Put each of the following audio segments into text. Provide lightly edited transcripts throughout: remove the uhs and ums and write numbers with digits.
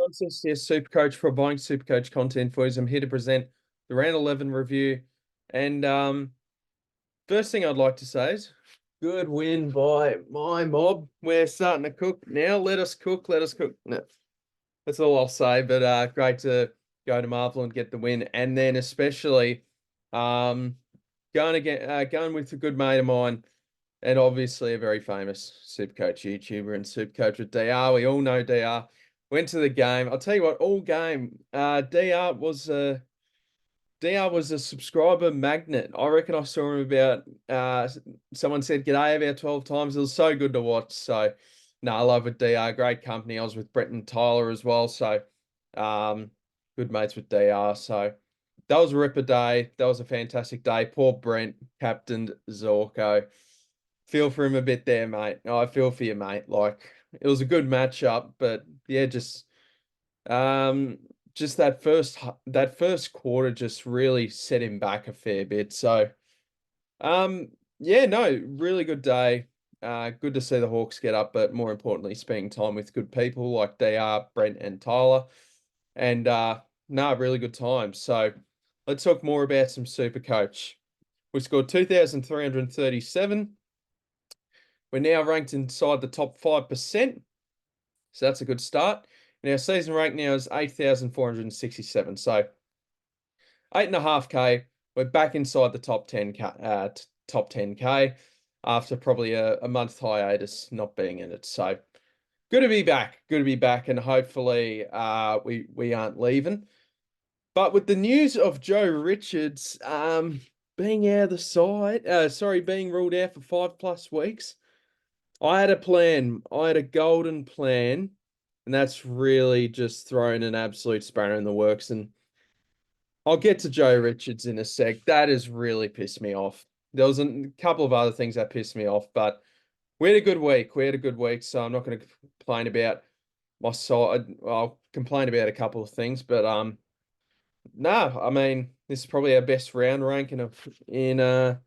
I'm SDS SuperCoach, providing SuperCoach content for you. I'm here to present the round 11 review. And first thing I'd like to say is good win by my mob. We're starting to cook now. Let us cook. Let us cook. No, that's all I'll say. But great to go to Marvel and get the win. And then especially going with a good mate of mine. And obviously a very famous SuperCoach YouTuber and SuperCoach with DR. We all know DR. Went to the game. I'll tell you what, all game, DR was a subscriber magnet. I reckon I saw him about someone said g'day about 12 times. It was so good to watch. So no, I love with DR. Great company. I was with Brett and Tyler as well. So good mates with DR. So that was a ripper day. That was a fantastic day. Poor Brent captained Zorko. Feel for him a bit there, mate. No, I feel for you, mate. Like it was a good matchup, but yeah, just that first quarter just really set him back a fair bit. So yeah, no, really good day. Good to see the Hawks get up, but more importantly, spending time with good people like DR, Brent, and Tyler. And no, really good time. So let's talk more about some SuperCoach. We scored 2,337. We're now ranked inside the top 5%. So that's a good start. And our season rank now is 8,467. So 8.5K. We're back inside the top 10K, top 10K after probably a month hiatus not being in it. So good to be back. Good to be back. And hopefully we aren't leaving. But with the news of Joe Richards being out of the side, being ruled out for 5+ weeks, I had a plan. I had a golden plan, and that's really just thrown an absolute spanner in the works. And I'll get to Joe Richards in a sec. That has really pissed me off. There was a couple of other things that pissed me off, but we had a good week. We had a good week, so I'm not going to complain about my side. I'll complain about a couple of things, but no, I mean this is probably our best round rank in a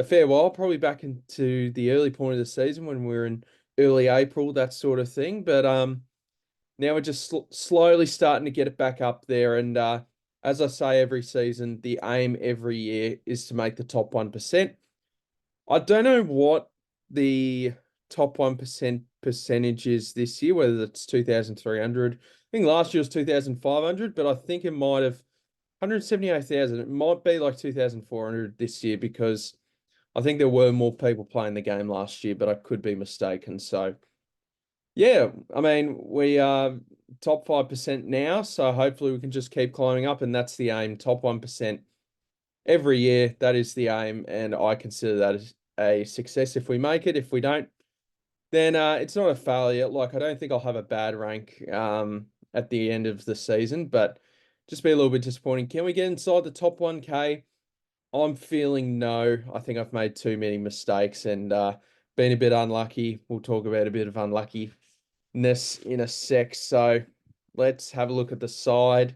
fair while, probably back into the early point of the season when we were in early April, that sort of thing. But now we're just slowly starting to get it back up there. And as I say every season, the aim every year is to make the top 1%. I don't know what the top 1% percentage is this year, whether it's 2,300. I think last year was 2,500, but I think it might have 178,000. It might be like 2,400 this year because I think there were more people playing the game last year, but I could be mistaken. So, yeah, I mean, we are top 5% now. So hopefully we can just keep climbing up. And that's the aim, top 1% every year. That is the aim. And I consider that as a success if we make it. If we don't, then it's not a failure. Like, I don't think I'll have a bad rank at the end of the season, but just be a little bit disappointing. Can we get inside the top 1K? I'm feeling no. I think I've made too many mistakes and been a bit unlucky. We'll talk about a bit of unluckiness in a sec. So let's have a look at the side.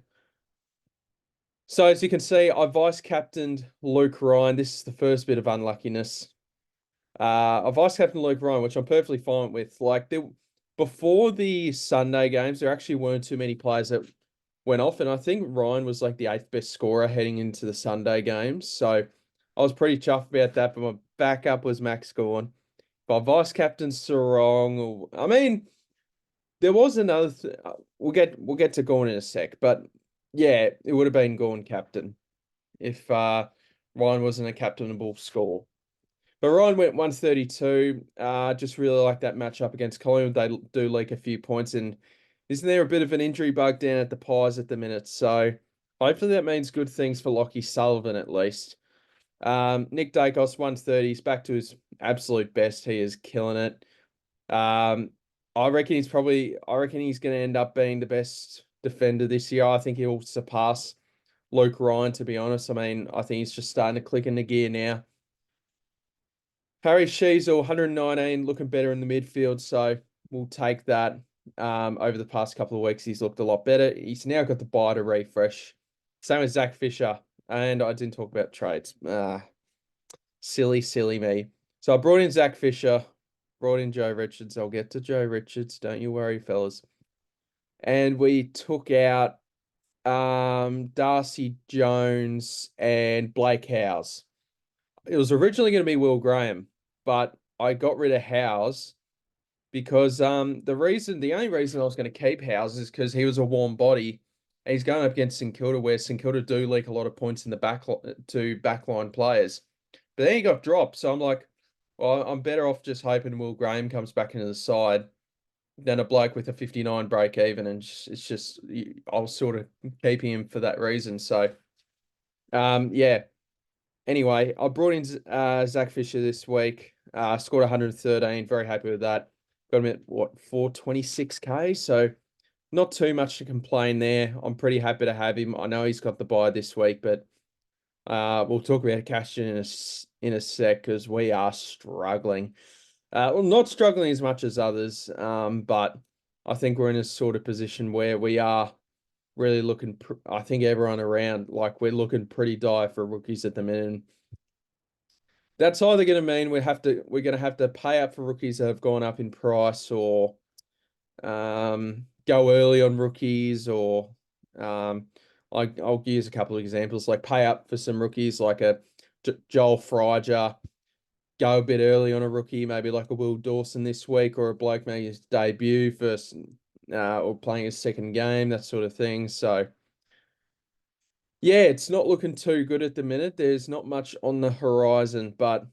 So as you can see, I vice-captained Luke Ryan. This is the first bit of unluckiness. I vice-captained Luke Ryan, which I'm perfectly fine with. Before the Sunday games, there actually weren't too many players that went off, and I think Ryan was like the 8th best scorer heading into the Sunday games. So I was pretty chuffed about that, but my backup was Max Gorn. But vice captain Sarong. I mean, there was another. We'll get to Gorn in a sec, but yeah, it would have been Gorn captain if Ryan wasn't a captainable score. But Ryan went 132. Just really like that matchup against Collingwood. They do leak a few points, and isn't there a bit of an injury bug down at the Pies at the minute? So hopefully that means good things for Lockie Sullivan at least. Nick Dacos, 130. He's back to his absolute best. He is killing it. I reckon he's going to end up being the best defender this year. I think he'll surpass Luke Ryan, to be honest. I mean, I think he's just starting to click into gear now. Harry Sheasel, 119, looking better in the midfield, so we'll take that. Over the past couple of weeks, he's looked a lot better. He's now got the buy to refresh. Same as Zach Fisher. And I didn't talk about trades. Silly me. So I brought in Zach Fisher, brought in Joe Richards. I'll get to Joe Richards. Don't you worry, fellas. and we took out Darcy Jones and Blake Howes. It was originally going to be Will Graham, but I got rid of Howes because the only reason I was going to keep Howes is because he was a warm body. And he's going up against St Kilda, where St Kilda do leak a lot of points in the back to backline players. But then he got dropped, so I'm like, well, I'm better off just hoping Will Graham comes back into the side than a bloke with a 59 break even, and it's just I'll sort of keep him for that reason. So, yeah. Anyway, I brought in Zach Fisher this week. Scored 113. Very happy with that. Got him at what 426k. So not too much to complain there. I'm pretty happy to have him. I know he's got the bye this week, but we'll talk about cash in a sec because we are struggling. Well, not struggling as much as others, but I think we're in a sort of position where we are really looking. I think everyone around, like, we're looking pretty dire for rookies at the minute. That's either going to mean we're going to have to pay up for rookies that have gone up in price, or go early on rookies, or I'll use a couple of examples, like pay up for some rookies like a Joel Friger, go a bit early on a rookie, maybe like a Will Dawson this week, or a bloke making his debut first, or playing his second game, that sort of thing. So yeah, it's not looking too good at the minute. There's not much on the horizon, but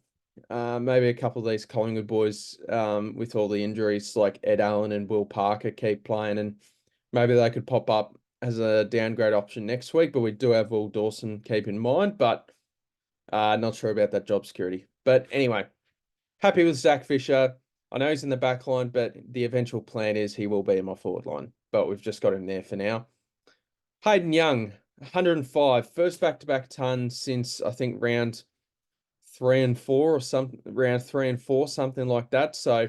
maybe a couple of these Collingwood boys, with all the injuries, like Ed Allen and Will Parker, keep playing, and maybe they could pop up as a downgrade option next week. But we do have Will Dawson keep in mind, but not sure about that job security. But anyway, happy with Zach Fisher. I know he's in the back line, but the eventual plan is he will be in my forward line. But we've just got him there for now. Hayden Young, 105, first back-to-back ton since I think round 3 and 4 or something, round 3 and 4, something like that. So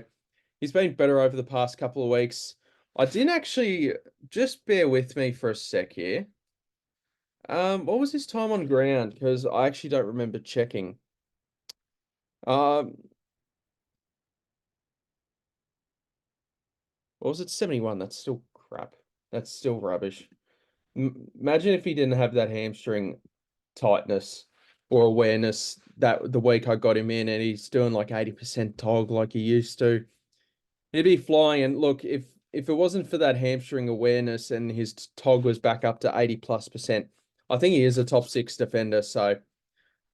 he's been better over the past couple of weeks. I didn't actually, just bear with me for a sec here. What was his time on ground? Because I actually don't remember checking. Um, what was it? 71. That's still crap. That's still rubbish. Imagine if he didn't have that hamstring tightness or awareness that the week I got him in, and he's doing like 80% tog like he used to. He'd be flying. And look, if it wasn't for that hamstring awareness and his tog was back up to 80+%, I think he is a top 6 defender. So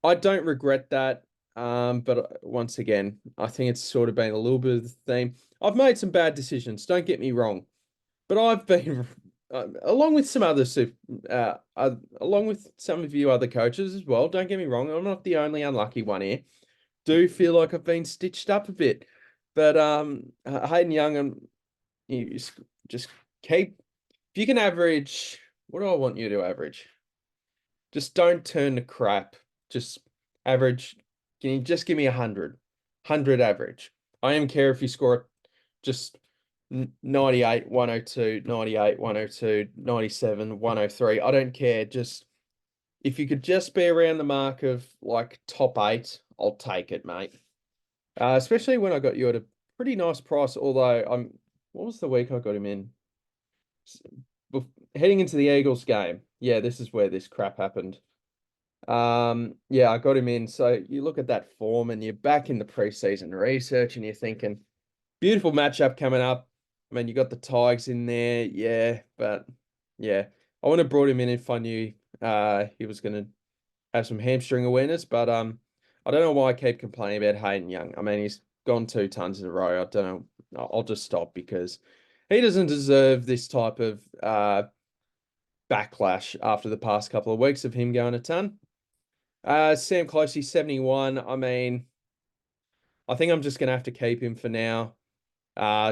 I don't regret that. But once again, I think it's sort of been a little bit of the theme. I've made some bad decisions, don't get me wrong, but I've been along with some other along with some of you other coaches as well. Don't get me wrong, I'm not the only unlucky one here. Do feel like I've been stitched up a bit, but Hayden Young, you just keep. If you can average, what do I want you to average? Just don't turn to crap. Just average. Can you just give me 100? 100 average. I don't care if you score just 98, 102, 98, 102, 97, 103. I don't care. Just if you could just be around the mark of like top 8, I'll take it, mate. Especially when I got you at a pretty nice price. Although what was the week I got him in? Heading into the Eagles game. Yeah, this is where this crap happened. Yeah, I got him in. So you look at that form, and you're back in the preseason research, and you're thinking, beautiful matchup coming up. I mean, you got the Tigers in there, yeah, but yeah, I would have brought him in if I knew he was going to have some hamstring awareness. But I don't know why I keep complaining about Hayden Young. I mean, he's gone 2 tons in a row. I don't know. I'll just stop because he doesn't deserve this type of backlash after the past couple of weeks of him going a ton. Sam Closey, 71. I mean, I think I'm just going to have to keep him for now.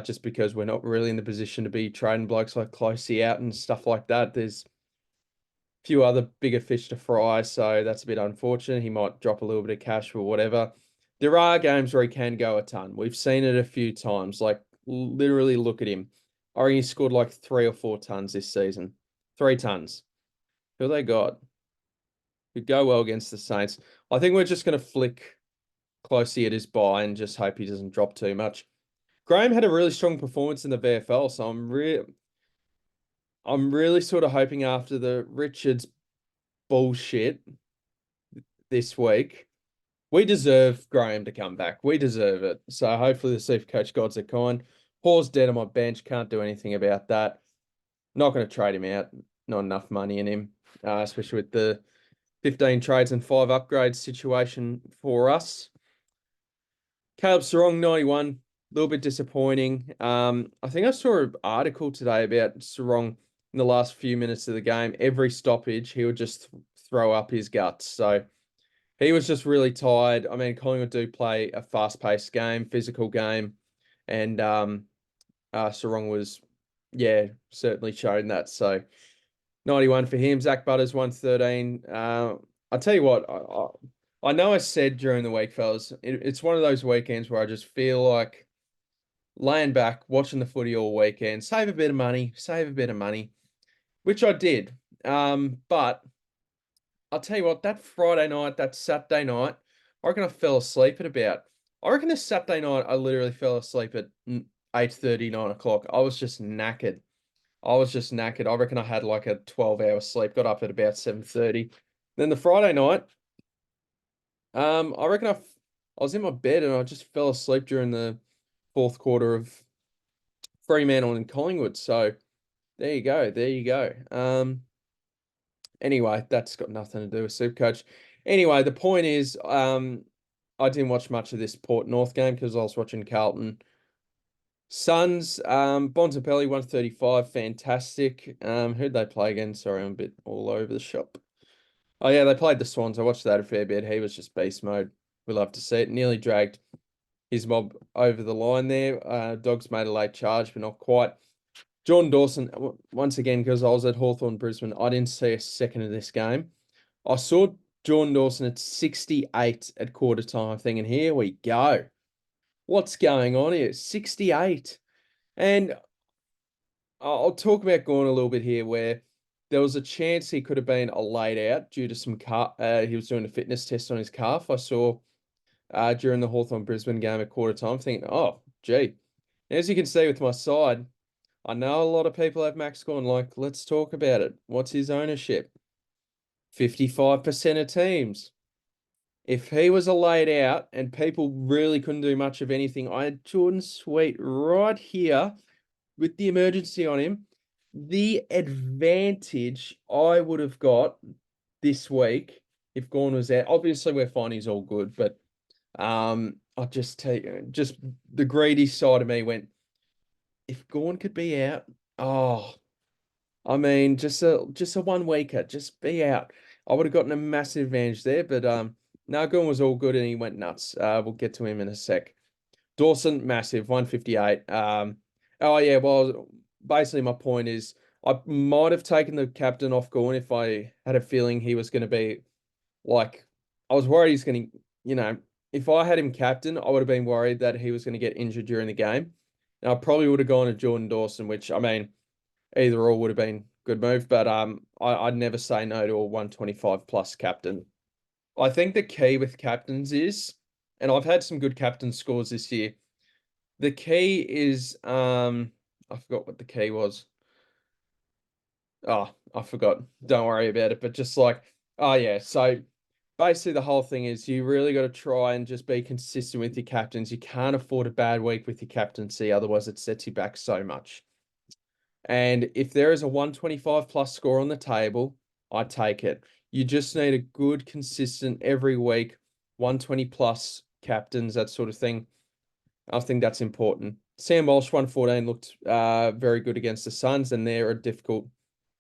Just because we're not really in the position to be trading blokes like Closey out and stuff like that. There's a few other bigger fish to fry, so that's a bit unfortunate. He might drop a little bit of cash or whatever. There are games where he can go a ton. We've seen it a few times. Like, literally look at him. I reckon he scored like 3 or 4 tons this season. 3 tons. Who they got? Could go well against the Saints. I think we're just going to flick Closey at his bye and just hope he doesn't drop too much. Graham had a really strong performance in the VFL, so I'm I'm really sort of hoping after the Richards bullshit this week, we deserve Graham to come back. We deserve it. So hopefully the Supercoach gods are kind. Paul's dead on my bench. Can't do anything about that. Not going to trade him out. Not enough money in him, especially with the 15 trades and 5 upgrades situation for us. Caleb Sarong, 91. A little bit disappointing. I think I saw an article today about Sarong in the last few minutes of the game. Every stoppage, he would just throw up his guts. So he was just really tired. I mean, Collingwood do play a fast-paced game, physical game, and Sarong was, yeah, certainly shown that. So 91 for him. Zach Butters, 113. I'll tell you what, I know I said during the week, fellas, it's one of those weekends where I just feel like laying back, watching the footy all weekend, save a bit of money, which I did. But I'll tell you what, that Friday night, that Saturday night, I reckon I fell asleep at about, I reckon this Saturday night, I literally fell asleep at 8:30, 9 o'clock. I was just knackered. I reckon I had like a 12-hour sleep, got up at about 7:30. Then the Friday night, I reckon I was in my bed and I just fell asleep during the fourth quarter of Fremantle and Collingwood. So there you go. There you go. Anyway, that's got nothing to do with Supercoach. Anyway, the point is, I didn't watch much of this Port North game because I was watching Carlton. Suns, Bontempelli, 135, fantastic. Who'd they play again? Sorry, I'm a bit all over the shop. Oh, yeah, they played the Swans. I watched that a fair bit. He was just beast mode. We love to see it. Nearly dragged his mob over the line there. Dogs made a late charge, but not quite. Jordan Dawson, once again, because I was at Hawthorn Brisbane, I didn't see a second of this game. I saw Jordan Dawson at 68 at quarter time, thinking, here we go. What's going on here? 68. And I'll talk about Gawn a little bit here, where there was a chance he could have been a laid out due to some he was doing a fitness test on his calf. I saw during the Hawthorn Brisbane game at quarter time, thinking, oh, gee. As you can see with my side, I know a lot of people have Max Gawn. Like, let's talk about it. What's his ownership? 55% of teams. If he was a laid out and people really couldn't do much of anything, I had Jordan Sweet right here with the emergency on him. The advantage I would have got this week if Gawn was out. Obviously, we're fine. He's all good, but I'll just tell you, just the greedy side of me went, if Gawn could be out, oh, I mean, just a 1 weeker, just be out. I would have gotten a massive advantage there, but no, Gawn was all good and he went nuts. We'll get to him in a sec. Dawson, massive, 158. Oh yeah, well, basically my point is I might have taken the captain off Gawn if I had a feeling he was going to be like, I was worried he's going to, if I had him captain, I would have been worried that he was going to get injured during the game. And I probably would have gone to Jordan Dawson, which, I mean, either or would have been a good move, but I'd never say no to a 125 plus captain. I think the key with captains is, and I've had some good captain scores this year. The key is, I forgot what the key was. Oh, I forgot. Don't worry about it. But just like, oh yeah. So basically the whole thing is you really got to try and just be consistent with your captains. You can't afford a bad week with your captaincy, otherwise it sets you back so much. And if there is a 125 plus score on the table, I take it. You just need a good, consistent every week, 120 plus captains, that sort of thing. I think that's important. Sam Walsh, 114, looked very good against the Suns, and they're a difficult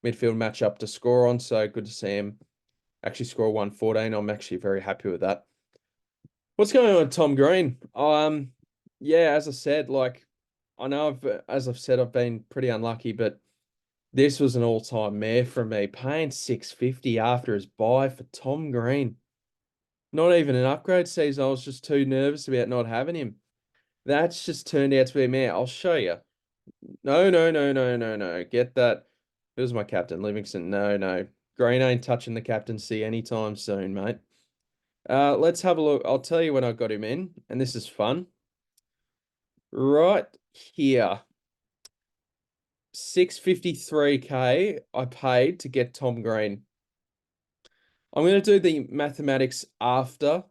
midfield matchup to score on. So good to see him actually score 114. I'm actually very happy with that. What's going on with Tom Green? Yeah, as I said, like I know as I've said, I've been pretty unlucky, but this was an all-time mare for me. Paying 650 after his buy for Tom Green. Not even an upgrade season. I was just too nervous about not having him. That's just turned out to be a mare. I'll show you. No, no, no, no, no, no. Get that. Who's my captain? Livingston. No, no. Green ain't touching the captaincy anytime soon, mate. Let's have a look. I'll tell you when I got him in, and this is fun. Right here. 653K I paid to get Tom Green. I'm going to do the mathematics after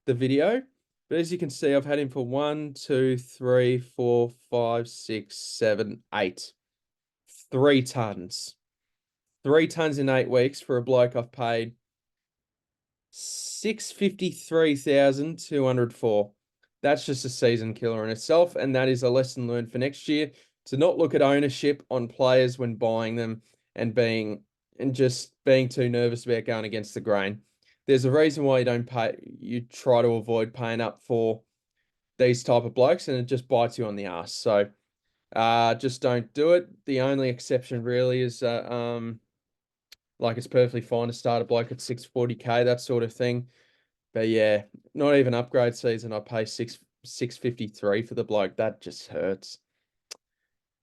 the video, but as you can see, I've had him for 1, 2, 3, 4, 5, 6, 7, 8. 3 tons. 3 tons in 8 weeks for a bloke I've paid 653,204. That's just a season killer in itself, and that is a lesson learned for next year to not look at ownership on players when buying them and just being too nervous about going against the grain. There's a reason why you try to avoid paying up for these type of blokes, and it just bites you on the ass. So just don't do it. The only exception really is like it's perfectly fine to start a bloke at 640K, that sort of thing. But yeah, not even upgrade season. I pay 653 for the bloke. That just hurts.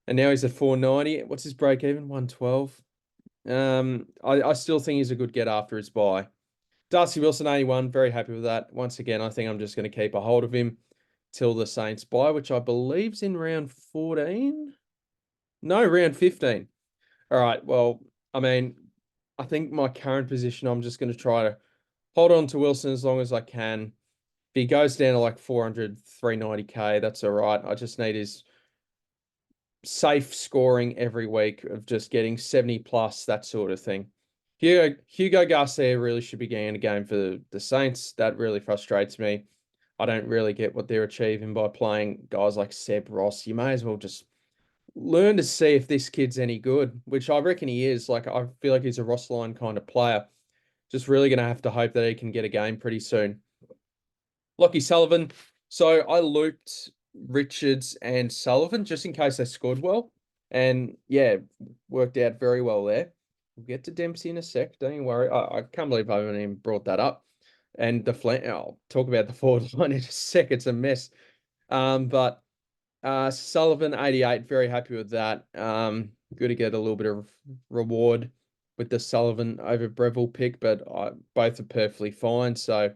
And now he's at 490. What's his break even? 112. I still think he's a good get after his buy. Darcy Wilson 81. Very happy with that. Once again, I think I'm just going to keep a hold of him till the Saints buy, which I believe's in round 14. No, round 15. All right. Well, I mean, I think my current position, I'm just going to try to hold on to Wilson as long as I can. If he goes down to like 400, 390K, that's all right. I just need his safe scoring every week of just getting 70 plus, that sort of thing. Hugo Garcia really should be getting a game for the Saints. That really frustrates me. I don't really get what they're achieving by playing guys like Seb Ross. You may as well just learn to see if this kid's any good, which I reckon he is. Like, I feel like he's a Ross line kind of player. Just really going to have to hope that he can get a game pretty soon. Lockie Sullivan. So I looped Richards and Sullivan just in case they scored well. And yeah, worked out very well there. We'll get to Dempsey in a sec. Don't you worry. I can't believe I haven't even brought that up. And the flank, I'll talk about the forward line in a sec. It's a mess. But Sullivan 88, very happy with that. Good to get a little bit of reward with the Sullivan over Breville pick, but both are perfectly fine. So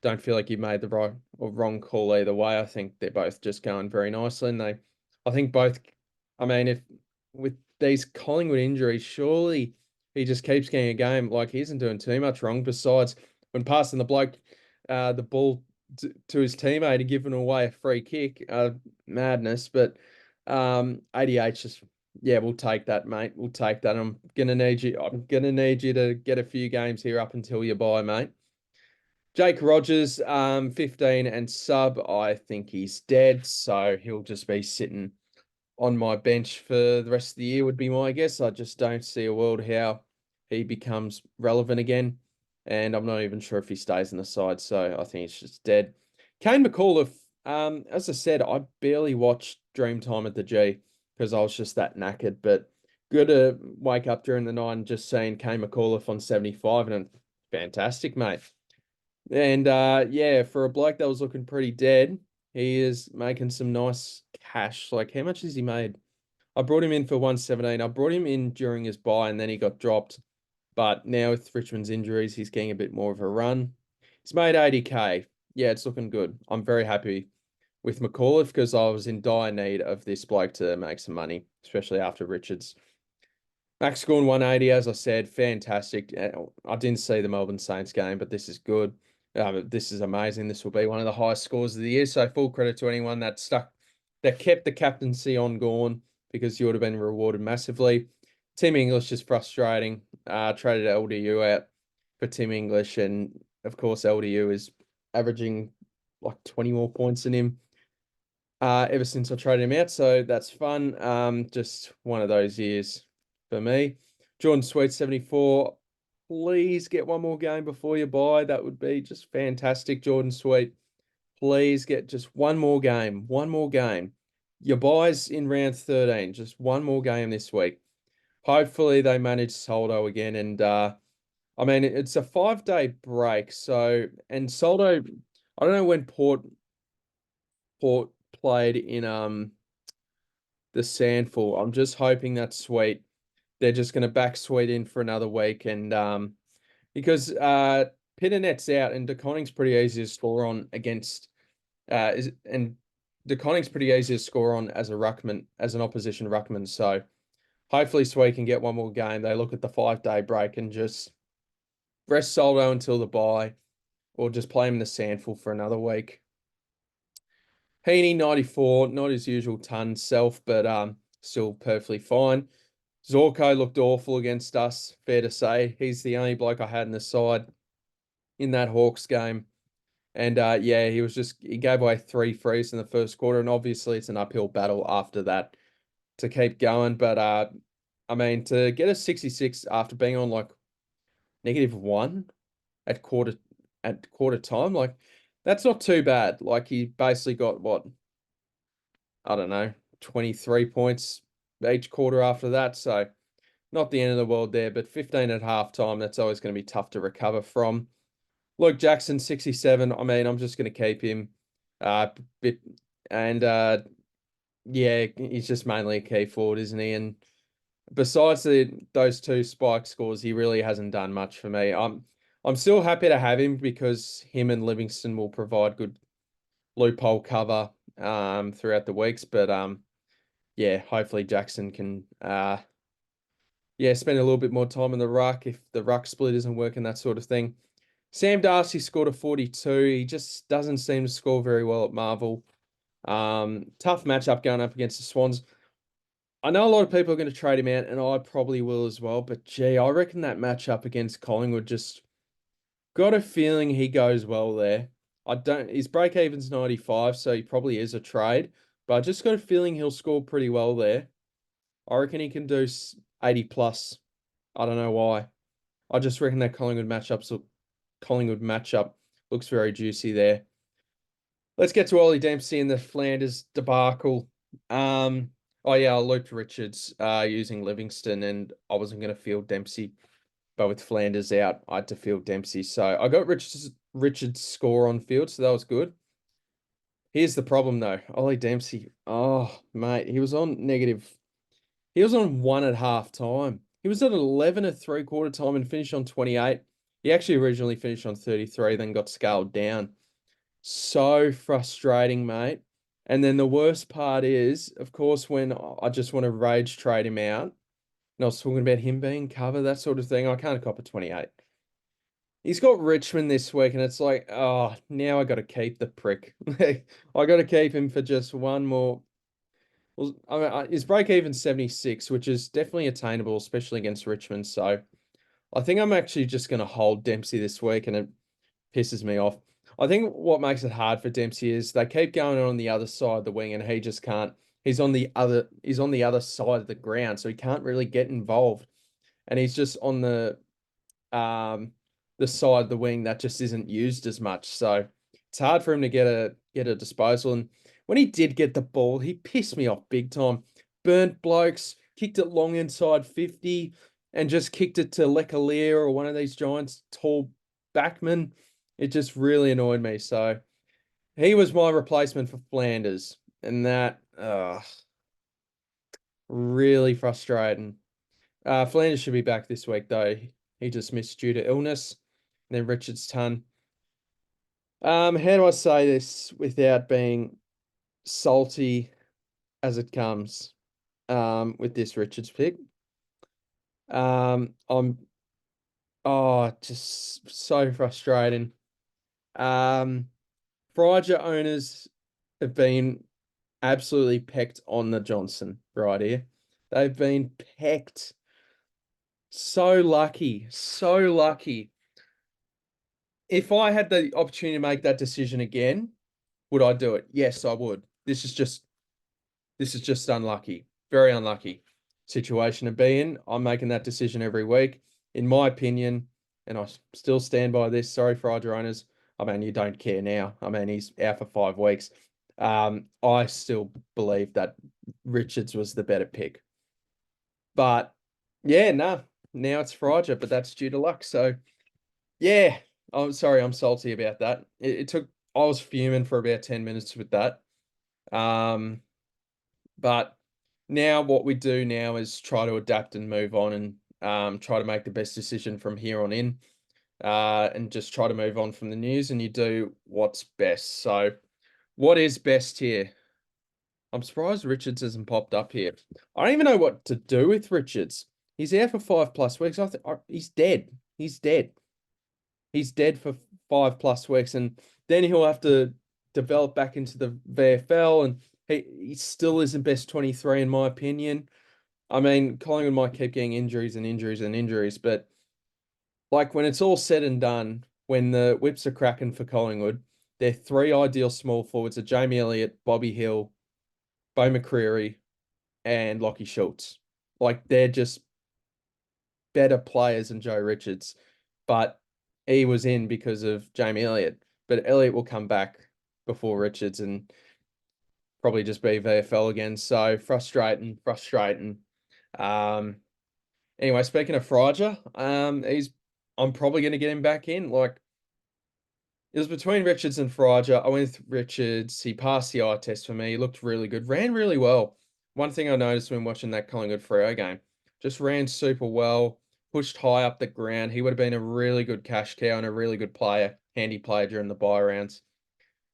don't feel like you made the right or wrong call either way. I think they're both just going very nicely. And I think both, I mean, if with these Collingwood injuries, surely he just keeps getting a game. Like, he isn't doing too much wrong besides when passing the bloke, the ball to his teammate and giving away a free kick. Madness. But 88 just, yeah, we'll take that, mate. We'll take that. I'm gonna need you to get a few games here up until you buy, mate. Jake Rogers, 15 and sub. I think he's dead, so he'll just be sitting on my bench for the rest of the year, would be my guess. I just don't see a world how he becomes relevant again. And I'm not even sure if he stays in the side, so I think it's just dead. Kane McAuliffe, as I said, I barely watched Dreamtime at the G because I was just that knackered, but good to wake up during the night and just seeing Kane McAuliffe on 75, and fantastic, mate. And yeah, for a bloke that was looking pretty dead, he is making some nice cash. Like, how much has he made? I brought him in for 117. I brought him in during his buy and then he got dropped. But now with Richmond's injuries, he's getting a bit more of a run. He's made 80K. Yeah, it's looking good. I'm very happy with McAuliffe because I was in dire need of this bloke to make some money, especially after Richards. Max scoring 180, as I said, fantastic. I didn't see the Melbourne Saints game, but this is good. This is amazing. This will be one of the highest scores of the year. So full credit to anyone that kept the captaincy on Gorn, because you would have been rewarded massively. Tim English is frustrating. Traded LDU out for Tim English, and of course LDU is averaging like 20 more points than him ever since I traded him out. So that's fun. Just one of those years for me. Jordan Sweet 74. Please get one more game before you buy. That would be just fantastic. Jordan Sweet, please get just one more game. One more game. Your buy's in round 13. Just one more game this week. Hopefully they manage Soldo again. And I mean, it's a 5-day break. So, and Soldo, I don't know when Port played in the Sandful. I'm just hoping that's Sweet. They're just going to back Sweet in for another week, and because Pitternet's out and DeConning's pretty easy to score on against, and DeConning's pretty easy to score on as a ruckman, as an opposition ruckman. So hopefully Sweet can get one more game. They look at the 5-day break and just rest Soldo until the bye, or just play him in the sandful for another week. Heaney, 94, not his usual ton self, but still perfectly fine. Zorko looked awful against us, fair to say. He's the only bloke I had in the side in that Hawks game. And yeah, he gave away 3 frees in the first quarter, and obviously it's an uphill battle after that to keep going. But I mean, to get a 66 after being on like -1 at quarter time, like that's not too bad. Like he basically got what, I don't know, 23 points each quarter after that. So not the end of the world there, but 15 at halftime, that's always going to be tough to recover from. Luke Jackson, 67. I mean, I'm just going to keep him. Bit and yeah, he's just mainly a key forward, isn't he? And besides those 2 spike scores, he really hasn't done much for me. I'm still happy to have him because him and Livingston will provide good loophole cover throughout the weeks. But yeah, hopefully Jackson can yeah, spend a little bit more time in the ruck if the ruck split isn't working, that sort of thing. Sam Darcy scored a 42. He just doesn't seem to score very well at Marvel. Tough matchup going up against the Swans. I know a lot of people are going to trade him out, and I probably will as well. But gee, I reckon that matchup against Collingwood, just got a feeling he goes well there. I don't. His break even's 95, so he probably is a trade. But I just got a feeling he'll score pretty well there. I reckon he can do 80 plus. I don't know why. I just reckon that Collingwood matchup looks very juicy there. Let's get to Ollie Dempsey and the Flanders debacle. Oh yeah, I looped Richards using Livingston, and I wasn't going to field Dempsey, but with Flanders out, I had to field Dempsey. So I got Richards' score on field, so that was good. Here's the problem though, Ollie Dempsey. Oh mate, he was on negative. He was on 1 at half time. He was at 11 at 3/4 time and finished on 28. He actually originally finished on 33, then got scaled down. So frustrating, mate. And then the worst part is, of course, when I just want to rage trade him out, and I was talking about him being cover, that sort of thing, I can't cop a 28. He's got Richmond this week, and it's like, oh, now I got to keep the prick. I got to keep him for just one more. Well, I mean, his break even 76, which is definitely attainable, especially against Richmond. So I think I'm actually just going to hold Dempsey this week, and it pisses me off. I think what makes it hard for Dempsey is they keep going on the other side of the wing, and he just can't. He's on the other side of the ground, so he can't really get involved, and he's just on um the side of the wing that just isn't used as much. So it's hard for him to get a disposal. And when he did get the ball, he pissed me off big time. Burnt blokes, kicked it long inside 50, and just kicked it to Lecalier or one of these giants, tall backmen. It just really annoyed me. So he was my replacement for Flanders, and that really frustrating. Flanders should be back this week though. He just missed due to illness. And then Richard's ton. How do I say this without being salty as it comes? With this Richards pick. I'm just so frustrating. Fryer owners have been absolutely pecked on the Johnson right here. They've been pecked. So lucky, so lucky. If I had the opportunity to make that decision again, would I do it? Yes, I would. This is just unlucky. Very unlucky situation to be in. I'm making that decision every week. In my opinion, and I still stand by this. Sorry for our owners. I mean, you don't care now. I mean, he's out for 5 weeks. I still believe that Richards was the better pick. But yeah, no. Now it's Fraser, but that's due to luck. So yeah, I'm sorry, I'm salty about that. I was fuming for about 10 minutes with that. But now what we do now is try to adapt and move on, and try to make the best decision from here on in. And just try to move on from the news, and you do what's best. So what is best here? I'm surprised Richards hasn't popped up here. I don't even know what to do with Richards. He's out for 5+ weeks. He's dead. He's dead. He's dead for 5+ weeks, and then he'll have to develop back into the VFL, and he still isn't best 23 in my opinion. I mean, Collingwood might keep getting injuries and injuries and injuries, but like when it's all said and done, when the whips are cracking for Collingwood, their three ideal small forwards are Jamie Elliott, Bobby Hill, Bo McCreary, and Lockie Schultz. Like they're just better players than Joe Richards, but he was in because of Jamie Elliott. But Elliott will come back before Richards and probably just be VFL again. So frustrating, frustrating. Um, anyway, speaking of Fraser, I'm probably going to get him back in. Like it was between Richards and Fraser. I went with Richards. He passed the eye test for me. He looked really good. Ran really well. One thing I noticed when watching that Collingwood Freo game, just ran super well, pushed high up the ground. He would have been a really good cash cow and a really good player, handy player during the bye rounds.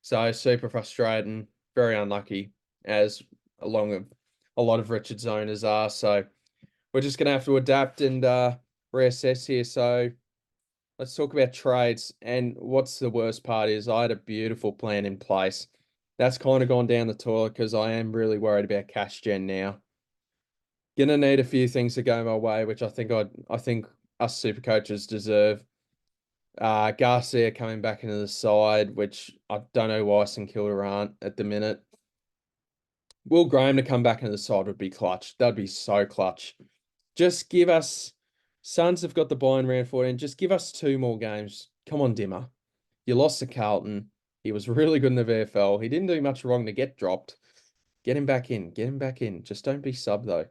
So super frustrating, very unlucky, as along with a lot of Richards owners are. So we're just gonna have to adapt and reassess here. So let's talk about trades. And what's the worst part is I had a beautiful plan in place. That's kind of gone down the toilet because I am really worried about cash gen now. Gonna need a few things to go my way, which I think us super coaches deserve. Garcia coming back into the side, which I don't know why St Kilda aren't at the minute. Will Graham to come back into the side would be clutch. That'd be so clutch. Just give us Suns have got the buy in round 14. Just give us 2 more games. Come on, Dimmer. You lost to Carlton. He was really good in the VFL. He didn't do much wrong to get dropped. Get him back in. Get him back in. Just don't be sub though.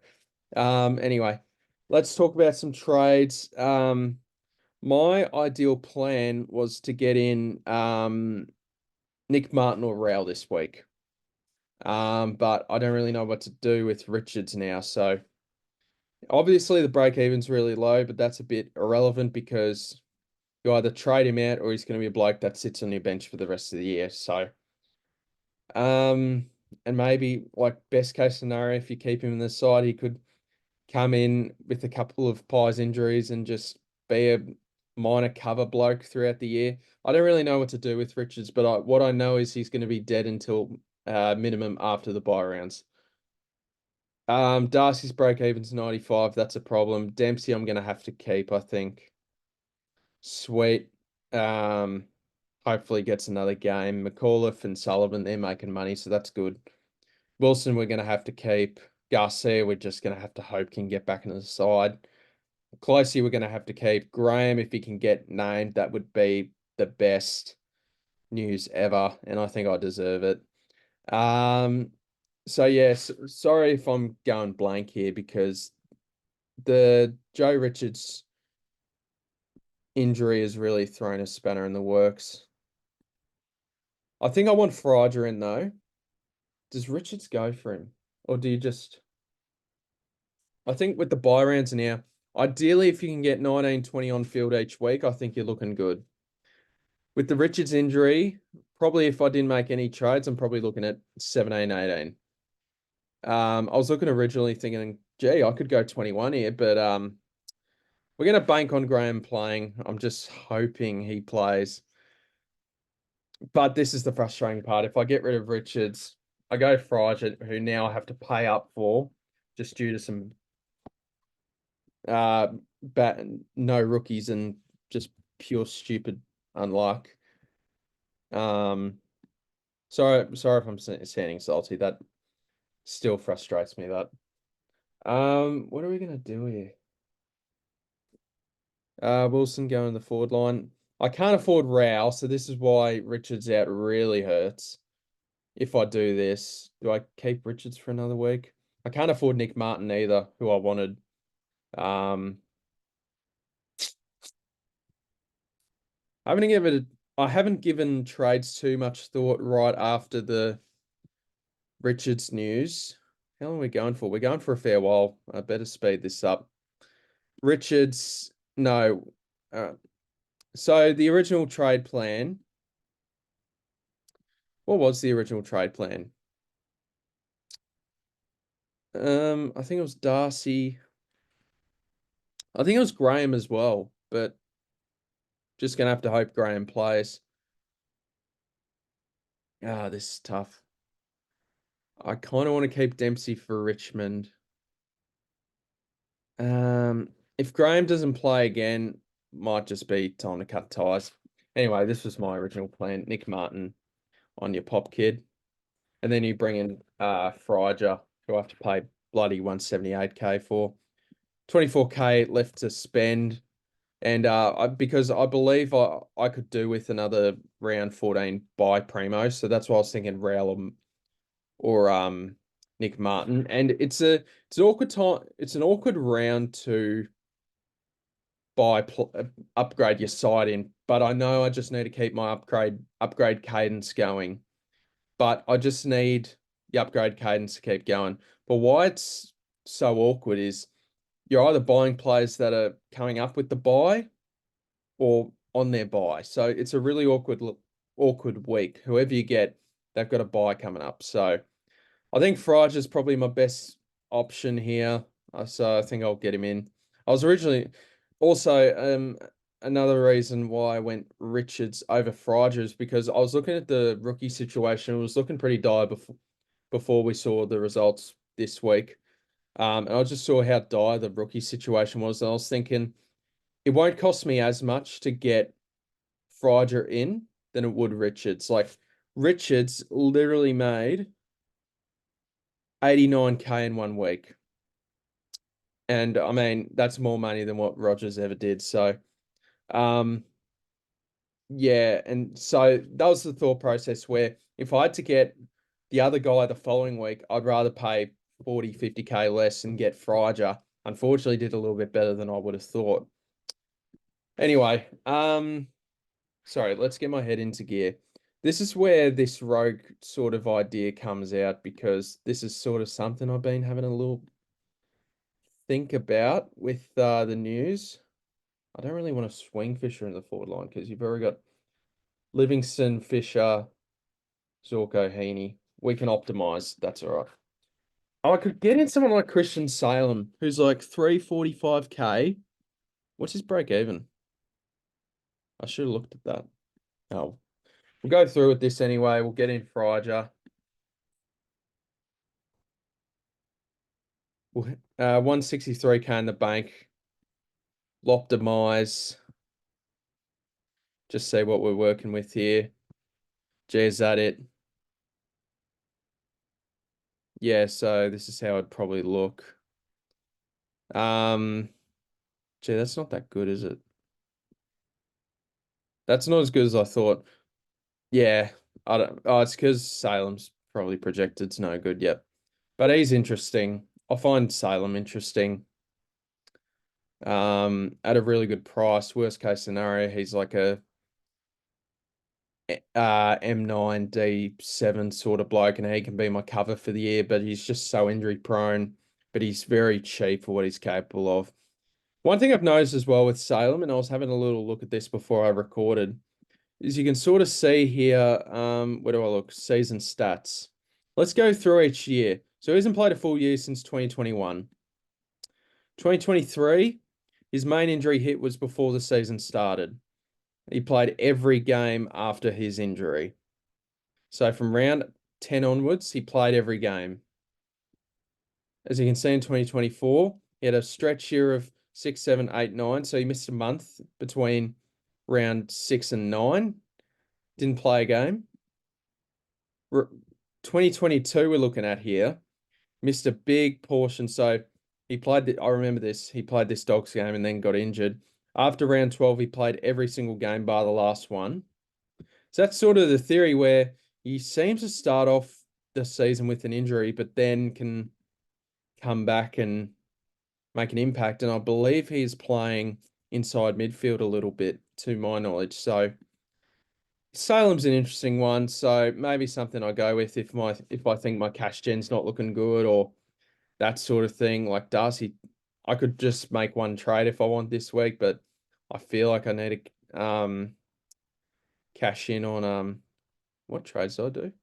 Anyway, let's talk about some trades. My ideal plan was to get in Nick Martin or Rao this week. But I don't really know what to do with Richards now. So obviously the break even's really low, but that's a bit irrelevant because you either trade him out or he's going to be a bloke that sits on your bench for the rest of the year. So, and maybe like best case scenario, if you keep him in the side, he could come in with a couple of Pies injuries and just be a minor cover bloke throughout the year. I don't really know what to do with Richards, but what I know is he's going to be dead until minimum after the bye rounds. Darcy's break even's 95. That's a problem. Dempsey, I'm going to have to keep, I think. Sweet. Hopefully gets another game. McAuliffe and Sullivan, they're making money, so that's good. Wilson, we're going to have to keep. Garcia, we're just going to have to hope can get back into the side. Closey, we're going to have to keep. Graham, if he can get named, that would be the best news ever, and I think I deserve it. So yes, sorry if I'm going blank here because the Joe Richards injury has really thrown a spanner in the works. I think I want Fraser in though. Does Richards go for him? Or do you just I think with the buy rounds now, ideally if you can get 19, 20 on field each week, I think you're looking good. With the Richards injury, probably if I didn't make any trades, I'm probably looking at 17, 18. I was looking originally thinking, gee, I could go 21 here, but we're gonna bank on Graham playing. I'm just hoping he plays. But this is the frustrating part. If I get rid of Richards, I go Fraser, who now I have to pay up for, just due to some uh bat no rookies and just pure stupid unluck. Um, sorry if I'm sounding salty. That still frustrates me. That. What are we gonna do here? Wilson going the forward line. I can't afford Rao, so this is why Richards out really hurts. If I do this, do I keep Richards for another week? I can't afford Nick Martin either, who I wanted. Um, I haven't given trades too much thought right after the Richards news. How long are we going for? We're going for a fair while. I better speed this up. Richards, no. So the original trade plan. What was the original trade plan? I think it was Darcy. I think it was Graham as well, but just gonna have to hope Graham plays. Ah, this is tough. I kind of want to keep Dempsey for Richmond. If Graham doesn't play again, might just be time to cut ties. Anyway, this was my original plan. Nick Martin on your pop kid. And then you bring in Fraser, who I have to pay bloody 178K for. 24K left to spend. And because I believe I could do with another round 14 by Primo. So that's why I was thinking Rail or Nick Martin. And it's an awkward time. It's an awkward round to upgrade your side in, but I know I just need to keep my upgrade cadence going. But I just need the upgrade cadence to keep going. But why it's so awkward is you're either buying players that are coming up with the buy or on their buy. So it's a really awkward week. Whoever you get, they've got a buy coming up. So I think Fraser is probably my best option here. So I think I'll get him in. I was originally also another reason why I went Richards over Fraser is because I was looking at the rookie situation. It was looking pretty dire before we saw the results this week. And I just saw how dire the rookie situation was. And I was thinking it won't cost me as much to get Fraser in than it would Richards. Like Richards literally made 89K in 1 week. And I mean, that's more money than what Rogers ever did. So, yeah. And so that was the thought process where if I had to get the other guy the following week, I'd rather pay 40, 50K less and get Fraser. Unfortunately, did a little bit better than I would have thought. Anyway, sorry, let's get my head into gear. This is where this rogue sort of idea comes out because this is sort of something I've been having a little think about with the news. I don't really want to swing Fisher in the forward line because you've already got Livingston, Fisher, Zorko, Heaney. We can optimize. That's all right. Oh, I could get in someone like Christian Salem, who's like 345K. What's his break even? I should have looked at that. Oh, we'll go through with this anyway. We'll get in Fraser. 163K in the bank. Optimize. Just see what we're working with here. Gee, is that it? Yeah, so this is how it'd probably look. Gee, that's not that good, is it? That's not as good as I thought. Yeah, I don't. Oh, it's because Salem's probably projected it's no good yet. But he's interesting. I find Salem interesting. At a really good price. Worst case scenario, he's like a M9 D7 sort of bloke, and he can be my cover for the year. But he's just so injury prone. But he's very cheap for what he's capable of. One thing I've noticed as well with Salem, and I was having a little look at this before I recorded, is you can sort of see here, where do I look? Season stats. Let's go through each year. So he hasn't played a full year since 2021. 2023, his main injury hit was before the season started. He played every game after his injury. So from round 10 onwards, he played every game. As you can see in 2024, he had a stretch year of 6, 7, 8, 9. So he missed a month between round 6 and 9. Didn't play a game. 2022 we're looking at here. Missed a big portion. So he played, I remember this, he played this Dogs game and then got injured. After round 12, he played every single game bar the last one. So that's sort of the theory where he seems to start off the season with an injury, but then can come back and make an impact. And I believe he's playing inside midfield a little bit, to my knowledge. So Salem's an interesting one. So maybe something I go with if I think my cash gen's not looking good or that sort of thing. Like Darcy, I could just make one trade if I want this week, but I feel like I need to cash in on what trades do I do?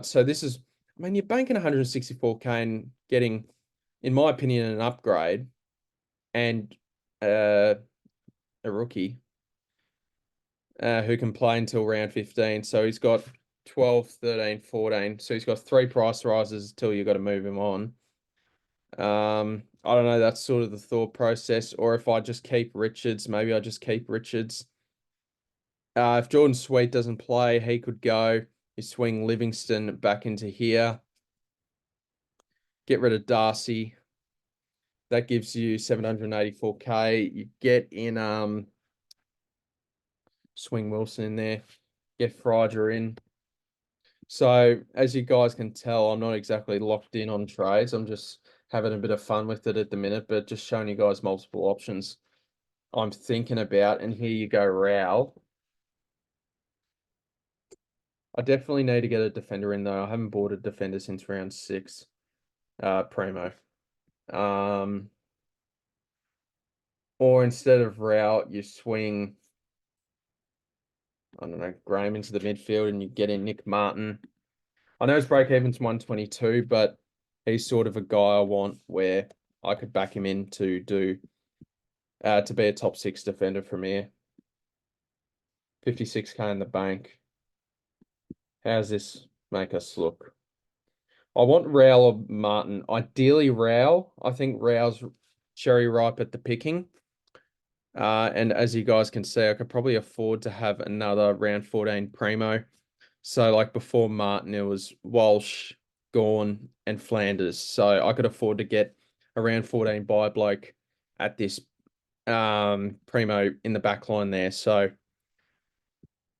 So this is I mean, you're banking 164K and getting, in my opinion, an upgrade and a rookie who can play until round 15. So he's got 12, 13, 14. So he's got 3 price rises till you got to move him on. I don't know. That's sort of the thought process. Or if I just keep Richards, maybe I just keep Richards. If Jordan Sweet doesn't play, he could go. You swing Livingston back into here. Get rid of Darcy. That gives you 784K. You get in swing Wilson in there. Get Friger in. So as you guys can tell, I'm not exactly locked in on trades. I'm just having a bit of fun with it at the minute, but just showing you guys multiple options I'm thinking about. And here you go, Rao. I definitely need to get a defender in though. I haven't bought a defender since round 6. Primo. Or instead of Rao, you swing, I don't know, Graham into the midfield and you get in Nick Martin. I know his break even's 122, but he's sort of a guy I want where I could back him in to be a top 6 defender from here. 56K in the bank. How's this make us look? I want Rao or Martin. Ideally Rao. I think Rao's cherry ripe at the picking. And as you guys can see, I could probably afford to have another round 14 primo. So like before Martin, it was Walsh, Gawn, and Flanders. So I could afford to get a round 14 buy bloke at this primo in the back line there. So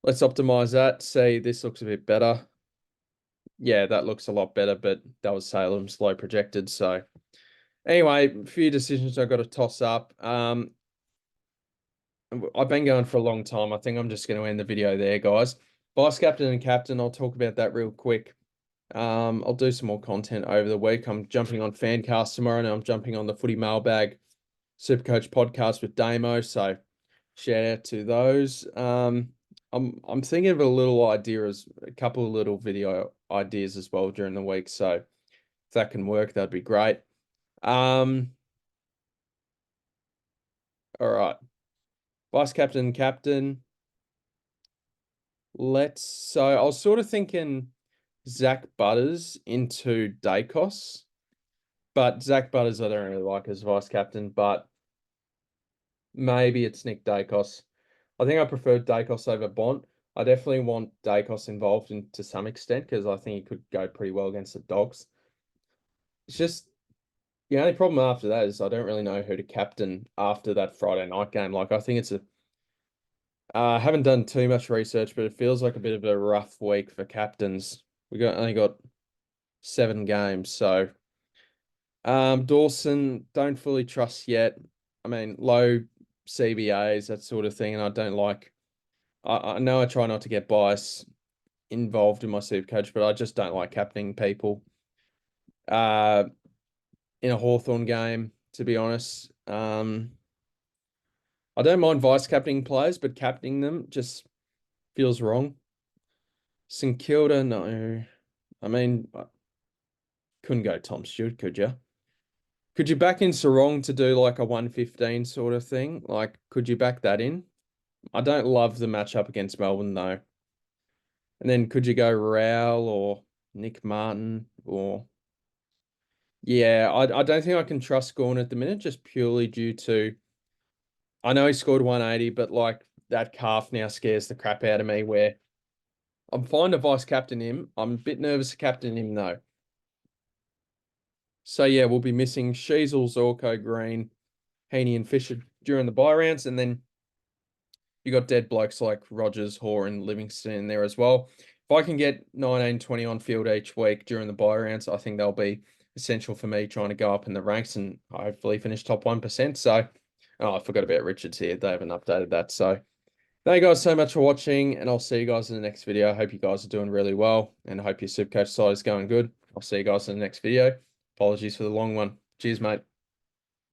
let's optimize that. See, this looks a bit better. Yeah, that looks a lot better, but that was Salem's low projected. So anyway, a few decisions I got to toss up. I've been going for a long time. I think I'm just going to end the video there, guys. Vice captain and captain, I'll talk about that real quick. I'll do some more content over the week. I'm jumping on Fancast tomorrow, and I'm jumping on the Footy Mailbag SuperCoach podcast with Damo. So shout out to those. I'm thinking of a couple of little video ideas as well during the week. So if that can work, that'd be great. All right. Vice captain and captain. So I was sort of thinking Zach Butters into Dacos, but Zach Butters I don't really like as vice captain, but maybe it's Nick Dacos. I think I prefer Dacos over Bont. I definitely want Dacos involved to some extent because I think he could go pretty well against the Dogs. It's just the only problem after that is I don't really know who to captain after that Friday night game. Like I think it's I haven't done too much research, but it feels like a bit of a rough week for captains. Only got 7 games, so Dawson don't fully trust yet. I mean, low CBAs, that sort of thing, and I don't like. I know I try not to get bias involved in my SuperCoach, but I just don't like captaining people. In a Hawthorn game, to be honest. I don't mind vice captaining players, but captaining them just feels wrong. St Kilda, no. I mean, couldn't go Tom Stewart, could you? Could you back in Sarong to do like a 115 sort of thing? Like, could you back that in? I don't love the matchup against Melbourne though. And then could you go Rowell or Nick Martin or yeah, I don't think I can trust Gawn at the minute, just purely due to I know he scored 180, but like that calf now scares the crap out of me where I'm fine to vice captain him. I'm a bit nervous to captain him though. So yeah, we'll be missing Sheasel, Zorko, Green, Heaney, and Fisher during the bye rounds, and then you got dead blokes like Rogers, Hoare, and Livingston in there as well. If I can get 19, 20 on field each week during the bye rounds, I think they'll be essential for me trying to go up in the ranks and hopefully finish top 1%. So, oh, I forgot about Richards here. They haven't updated that. So, thank you guys so much for watching, and I'll see you guys in the next video. I hope you guys are doing really well, and I hope your SuperCoach side is going good. I'll see you guys in the next video. Apologies for the long one. Cheers, mate.